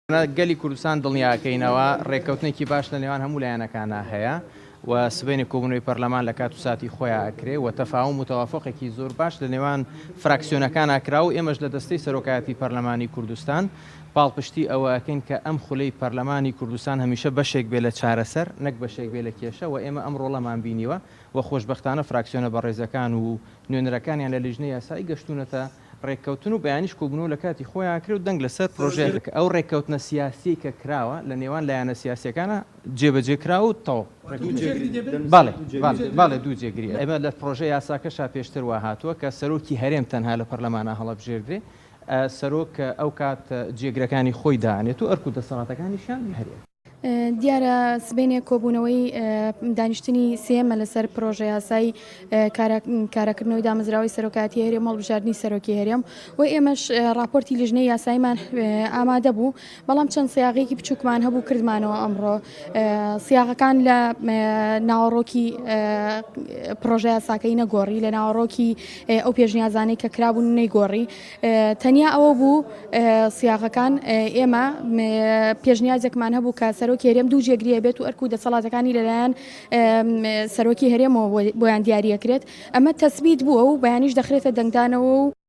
گەلی کوردستان دڵنیاکەینەوە ڕێککەوتنێکی باش لە نێوان هەموو لایەنەکانە هەیە و سبەینی کۆبوونەوەی پەرلەمان لە کات و ساتی خۆیان ئەکرێ و تەفاهم و تەوافقێکی زۆر باش لە نێوان فراکسیۆنەکان ئاکرا و ئێمەش لە دەستەی سەرۆکایەتی پەرلەمانی کوردستان پاڵپشتی ئەوە ئەکەین کە ئەم خولەی پەرلەمانی کوردستان هەمیشە بەشێک بێ لە چارەسەر نەک بەشێک بێ لە کێشە و ئێمە ئەم ڕۆڵەمان بینیوە و خۆشبەختانە فراکسیۆنە بەڕێزەکان و نوێنەرەکانیان لە لیژنەی یاسایی گەشتونەتە ڕێککەوتن و بەیانیش کۆبوونەوە لە کاتی خۆیان کرد و دەنگ لەسەر پرۆژەیەک ئەو ڕێککەوتنە سیاسی کە کراوە لە نێوان لایەنە سیاسیەکانە جێبەجێکراوە و تەواو باڵێ دوو جێگری ئێمە لە پرۆژە یاساکەشا پێشتر وا هاتووە کە سەرۆکی هەرێم تەنها لە پەرلەمانە هەڵەبژێردرێ سەرۆک ئەو کات جێگرەکانی خۆی دانێت و ئەرک و دەسەڵاتەکانیشیان هەرێم دیارە سبەینێک کۆبوونەوەی دانیشتنی سێمە لەسەر پرۆژە یاسایی کاراکردنەوەی دامەزراوەی سەرۆکایەتی هەرێم هەڵبژاردننی سەرۆکی هەرێم و ئێمەش راپۆرتی لیژنەی یاساییمان ئامادە بوو بەڵام چەند سیاغێکی بچووکمان هەبوو کردمانەوە ئەمڕۆ سیاغەکان لە ناوەڕۆکی پرۆژە یاساکەی نەگۆڕی لە ناوەڕۆکی ئەو پێشنیازانەی کە کرابوون نەیگۆڕی تەنیا ئەوە بوو سیاغەکان ئێمە پێشنیازێکمان هەبوو کە سەرۆکی هەرێم دوو جێگریە بێت و ئەرک و دەسەڵاتەکانی لەلایەن سەرۆکی هەرێمەوە بۆیان دیاریەکرێت ئەمە تەسبیت بووە و بەیانیش دەخرێتە دەنگدانەوە و